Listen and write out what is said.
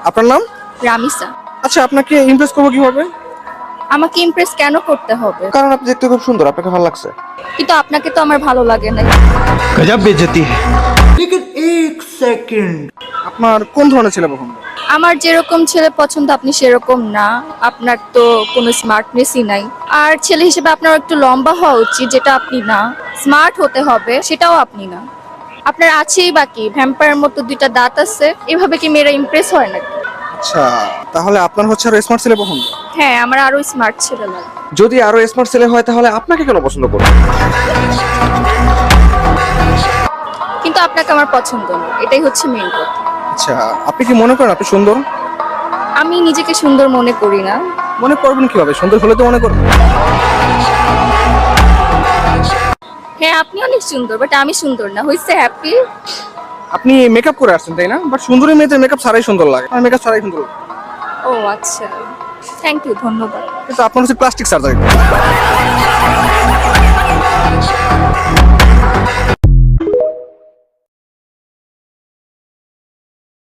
আপনার নাম? রামিসা। আচ্ছা, আপনাকে ইমপ্রেস করবো কিভাবে? আমাকে ইমপ্রেস কেন করতে হবে? কারণ আপনি দেখতে খুব সুন্দর, আপনাকে ভালো লাগছে। কিন্তু আপনাকে তো আমার ভালো লাগে না। गजब बेइज्जती है। আপনার কোন ধরনের ছেলে পছন্দ? আমার যেরকম ছেলে পছন্দ আপনি সেরকম না। আপনার তো কোনো স্মার্টনেসই নাই। আর ছেলে হিসেবে আপনার একটু লম্বা হওয়া উচিত, যেটা আপনি না। স্মার্ট হতে হবে, সেটাও আপনি না। আপনার আছেই বাকি ভ্যাম্পায়ারের মতো দুইটা দাঁত আছে, এভাবে কি মেয়েরা ইমপ্রেস হয় নাকি? আচ্ছা, তাহলে আপনার হচ্ছে আরো স্মার্ট ছেলে পছন্দ? হ্যাঁ, আমার আরো স্মার্ট ছেলে লাগে। যদি আরো স্মার্ট ছেলে হয় তাহলে আপনাকে কেন পছন্দ করবে? কিন্তু আপনাকে আমার পছন্দ না, এটাই হচ্ছে মেইন কথা। আচ্ছা, আপনি কি মনে করেন আপনি সুন্দর? আমি নিজেকে সুন্দর মনে করি না। মনে করবেন কিভাবে? সুন্দর হলে তো মনে করবেন। হ্যাঁ, আপনি অনেক সুন্দর, বাট আমি সুন্দর না। হইছে হ্যাপি? আপনি মেকআপ করে আসছেন তাই না? বাট সুন্দরী মেয়েদের মেকআপ ছাড়াই সুন্দর লাগে, আর মেকআপ ছাড়াই সুন্দর লাগে। ও আচ্ছা, থ্যাংক ইউ, ধন্যবাদ। কিন্তু আপনার হচ্ছে প্লাস্টিক সার্জারি।